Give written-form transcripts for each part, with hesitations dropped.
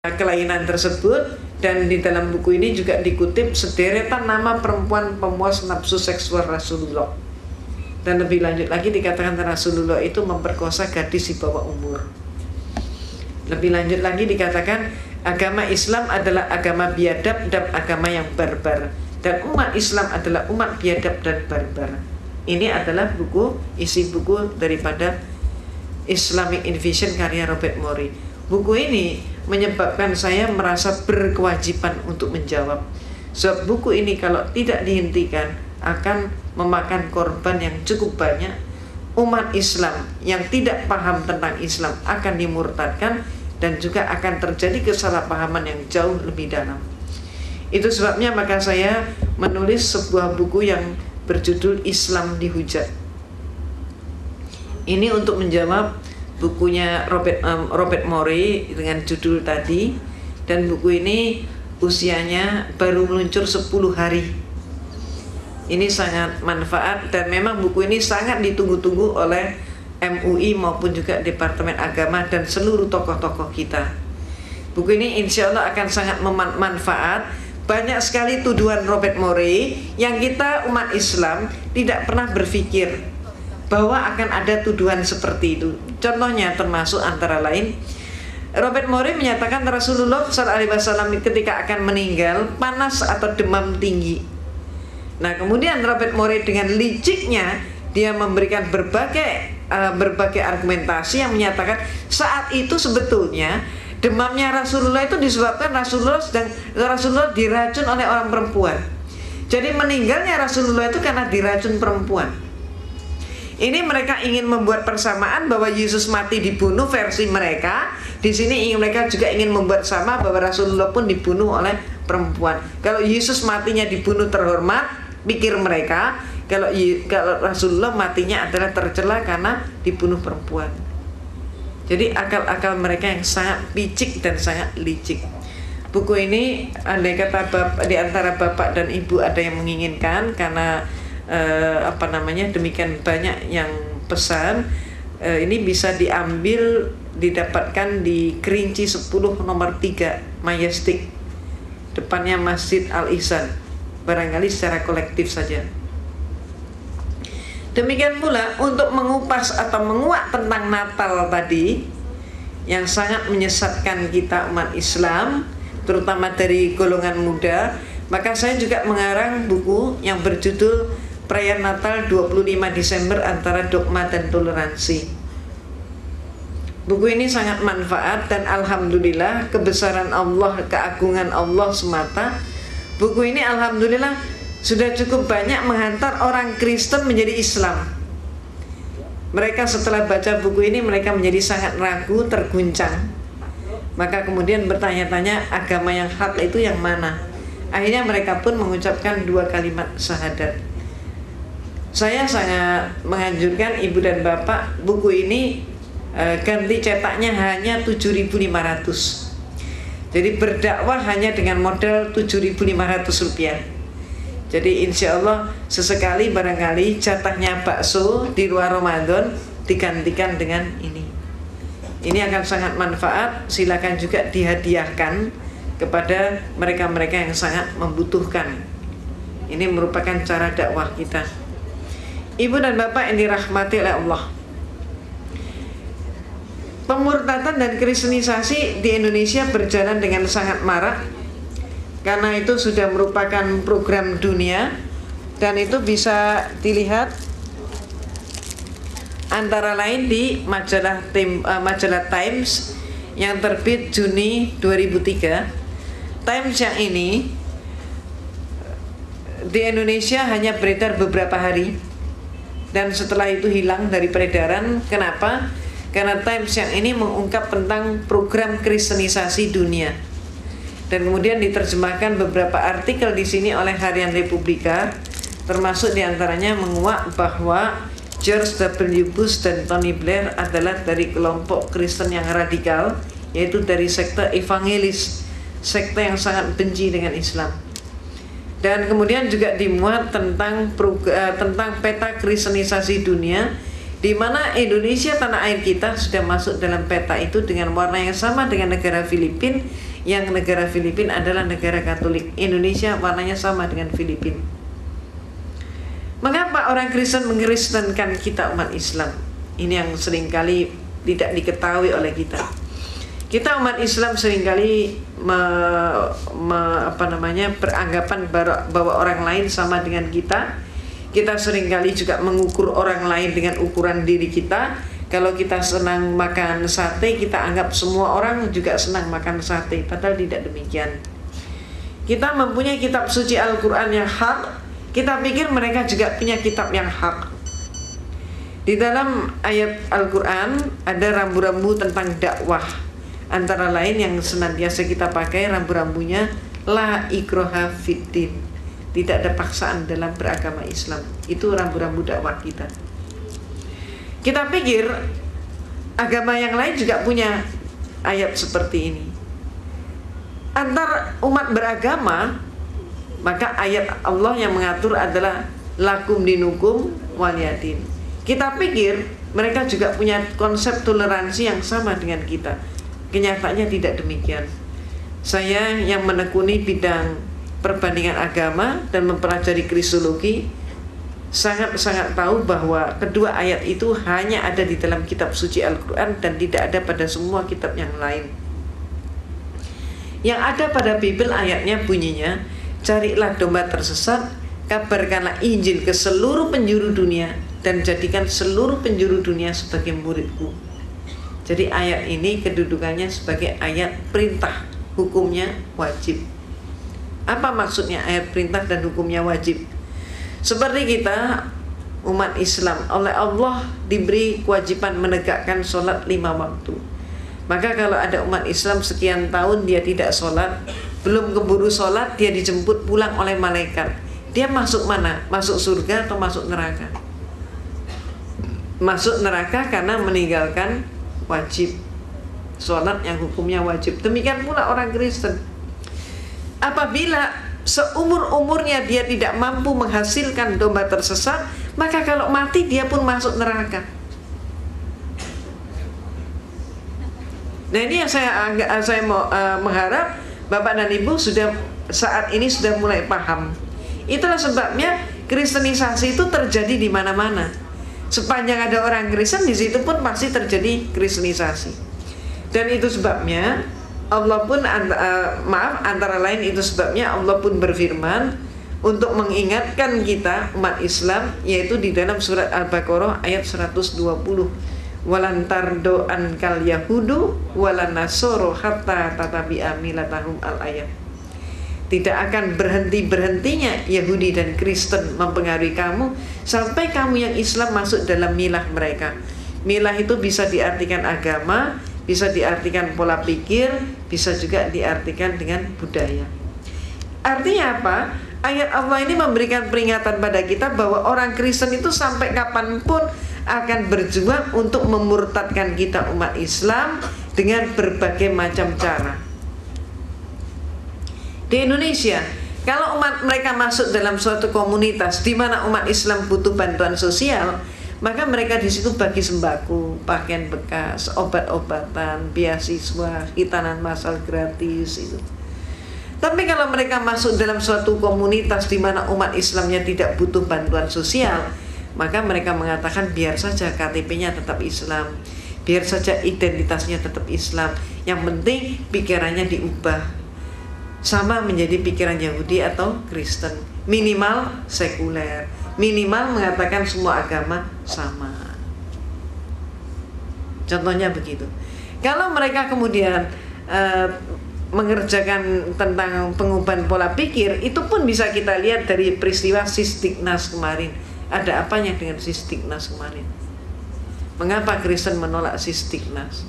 kelainan tersebut, dan di dalam buku ini juga dikutip sederetan nama perempuan pemuas nafsu seksual Rasulullah. Dan lebih lanjut lagi dikatakan Rasulullah itu memperkosa gadis di bawah umur. Lebih lanjut lagi dikatakan agama Islam adalah agama biadab dan agama yang barbar, dan umat Islam adalah umat biadab dan barbar. Ini adalah isi buku daripada Islamic Invasion karya Robert Morey. Buku ini menyebabkan saya merasa berkewajiban untuk menjawab. Sebab buku ini kalau tidak dihentikan akan memakan korban yang cukup banyak. Umat Islam yang tidak paham tentang Islam akan dimurtadkan, dan juga akan terjadi kesalahpahaman yang jauh lebih dalam. Itu sebabnya maka saya menulis sebuah buku yang berjudul Islam Dihujat. Ini untuk menjawab bukunya Robert Morey dengan judul tadi, dan buku ini usianya baru meluncur 10 hari. Ini sangat manfaat, dan memang buku ini sangat ditunggu-tunggu oleh MUI maupun juga Departemen Agama dan seluruh tokoh-tokoh kita. Buku ini insya Allah akan sangat bermanfaat. Banyak sekali tuduhan Robert Morey yang kita umat Islam tidak pernah berpikir bahwa akan ada tuduhan seperti itu. Contohnya termasuk antara lain, Robert Morey menyatakan Rasulullah SAW ketika akan meninggal panas atau demam tinggi. Nah, kemudian Robert Morey dengan liciknya dia memberikan berbagai argumentasi yang menyatakan saat itu sebetulnya demamnya Rasulullah itu disebabkan Rasulullah diracun oleh orang perempuan. Jadi meninggalnya Rasulullah itu karena diracun perempuan. Ini mereka ingin membuat persamaan bahwa Yesus mati dibunuh versi mereka. Di sini mereka juga ingin membuat sama bahwa Rasulullah pun dibunuh oleh perempuan. Kalau Yesus matinya dibunuh terhormat, pikir mereka. Kalau Rasulullah matinya adalah tercela karena dibunuh perempuan. Jadi akal-akal mereka yang sangat picik dan sangat licik. Buku ini andai kata di antara bapak dan ibu ada yang menginginkan, karena demikian banyak yang pesan, ini bisa didapatkan di Kerinci 10 nomor 3 Majestic, depannya Masjid Al-Ihsan, barangkali secara kolektif saja. Demikian pula untuk mengupas atau menguak tentang Natal tadi yang sangat menyesatkan kita umat Islam, terutama dari golongan muda, maka saya juga mengarang buku yang berjudul Perayaan Natal 25 Desember antara dogma dan toleransi. Buku ini sangat manfaat, dan alhamdulillah kebesaran Allah, keagungan Allah semata. Buku ini alhamdulillah sudah cukup banyak menghantar orang Kristen menjadi Islam. Mereka setelah baca buku ini mereka menjadi sangat ragu, terguncang. Maka kemudian bertanya-tanya agama yang hak itu yang mana. Akhirnya mereka pun mengucapkan 2 kalimat syahadat. Saya sangat menganjurkan ibu dan bapak buku ini ganti cetaknya hanya 7.500. Jadi berdakwah hanya dengan modal 7.500 rupiah. Jadi insya Allah sesekali barangkali jatahnya bakso di luar Ramadan digantikan dengan ini. Ini akan sangat manfaat. Silakan juga dihadiahkan kepada mereka-mereka yang sangat membutuhkan. Ini merupakan cara dakwah kita. Ibu dan bapak yang dirahmati oleh Allah, pemurtadan dan kristenisasi di Indonesia berjalan dengan sangat marak. Karena itu sudah merupakan program dunia, dan itu bisa dilihat antara lain di majalah Times yang terbit Juni 2003. Times yang ini di Indonesia hanya beredar beberapa hari, dan setelah itu hilang dari peredaran. Kenapa? Karena Times yang ini mengungkap tentang program kristenisasi dunia, dan kemudian diterjemahkan beberapa artikel di sini oleh Harian Republika, termasuk diantaranya menguak bahwa George W. Bush dan Tony Blair adalah dari kelompok Kristen yang radikal, yaitu dari sekte evangelis, sekte yang sangat benci dengan Islam. Dan kemudian juga dimuat tentang peta kristenisasi dunia, di mana Indonesia, tanah air kita, sudah masuk dalam peta itu dengan warna yang sama dengan negara Filipina Yang negara Filipina adalah negara Katolik. Indonesia warnanya sama dengan Filipina. Mengapa orang Kristen mengkristenkan kita umat Islam? Ini yang seringkali tidak diketahui oleh kita. Kita umat Islam seringkali beranggapan bahwa orang lain sama dengan kita. Kita seringkali juga mengukur orang lain dengan ukuran diri kita. Kalau kita senang makan sate, kita anggap semua orang juga senang makan sate. Padahal tidak demikian. Kita mempunyai kitab suci Al-Quran yang hak. Kita pikir mereka juga punya kitab yang hak. Di dalam ayat Al-Quran ada rambu-rambu tentang dakwah. Antara lain yang senantiasa kita pakai rambu-rambunya, la ikraha fiddin. Tidak ada paksaan dalam beragama Islam. Itu rambu-rambu dakwah kita. Kita pikir agama yang lain juga punya ayat seperti ini. Antar umat beragama, maka ayat Allah yang mengatur adalah lakum dinukum waliyadin. Kita pikir mereka juga punya konsep toleransi yang sama dengan kita. Kenyataannya tidak demikian. Saya yang menekuni bidang perbandingan agama dan mempelajari kristologi sangat-sangat tahu bahwa kedua ayat itu hanya ada di dalam kitab suci Al-Quran dan tidak ada pada semua kitab yang lain. Yang ada pada Bible ayatnya bunyinya, carilah domba tersesat, kabarkanlah Injil ke seluruh penjuru dunia, dan jadikan seluruh penjuru dunia sebagai muridku. Jadi ayat ini kedudukannya sebagai ayat perintah, hukumnya wajib. Apa maksudnya ayat perintah dan hukumnya wajib? Seperti kita umat Islam oleh Allah diberi kewajiban menegakkan sholat 5 waktu. Maka kalau ada umat Islam sekian tahun dia tidak sholat, belum keburu sholat, dia dijemput pulang oleh malaikat. Dia masuk mana? Masuk surga atau masuk neraka? Masuk neraka karena meninggalkan wajib sholat yang hukumnya wajib. Demikian pula orang Kristen. Apabila seumur-umurnya dia tidak mampu menghasilkan domba tersesat, maka kalau mati dia pun masuk neraka. Nah ini yang saya mau mengharap Bapak dan Ibu sudah saat ini sudah mulai paham. Itulah sebabnya kristenisasi itu terjadi di mana-mana. Sepanjang ada orang Kristen, di situ pun pasti terjadi kristenisasi. Dan itu sebabnya Allah pun antara lain itu sebabnya Allah pun berfirman untuk mengingatkan kita umat Islam, yaitu di dalam surat Al-Baqarah ayat 120. Walan tardo ankal yahudu walan nasoro hatta tatabi'a milatahum al-ayat. Tidak akan berhentinya Yahudi dan Kristen mempengaruhi kamu sampai kamu yang Islam masuk dalam milah mereka. Milah itu bisa diartikan agama, bisa diartikan pola pikir, bisa juga diartikan dengan budaya. Artinya apa? Ayat Allah ini memberikan peringatan pada kita bahwa orang Kristen itu sampai kapanpun akan berjuang untuk memurtadkan kita umat Islam dengan berbagai macam cara. Di Indonesia, kalau umat mereka masuk dalam suatu komunitas di mana umat Islam butuh bantuan sosial, maka mereka di situ bagi sembako, pakaian bekas, obat-obatan, beasiswa, hitanan massal gratis itu. Tapi kalau mereka masuk dalam suatu komunitas di mana umat Islamnya tidak butuh bantuan sosial, maka mereka mengatakan biar saja KTP-nya tetap Islam, biar saja identitasnya tetap Islam, yang penting pikirannya diubah sama menjadi pikiran Yahudi atau Kristen, minimal sekuler, minimal mengatakan semua agama sama. Contohnya begitu. Kalau mereka kemudian mengerjakan tentang pengubahan pola pikir, itu pun bisa kita lihat dari peristiwa Sistignas kemarin. Ada apanya dengan Sistignas kemarin? Mengapa Kristen menolak Sistignas?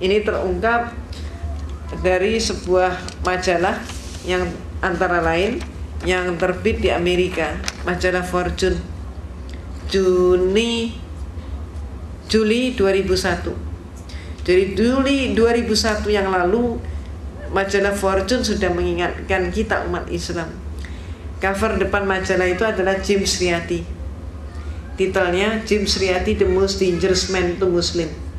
Ini terungkap dari sebuah majalah yang antara lain yang terbit di Amerika, majalah Fortune, Juli 2001. Dari Juli 2001 yang lalu, majalah Fortune sudah mengingatkan kita umat Islam. Cover depan majalah itu adalah James Riyadi. Titelnya James Riyadi The Most Dangerous Man to Muslim.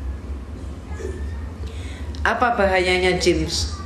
Apa bahayanya James?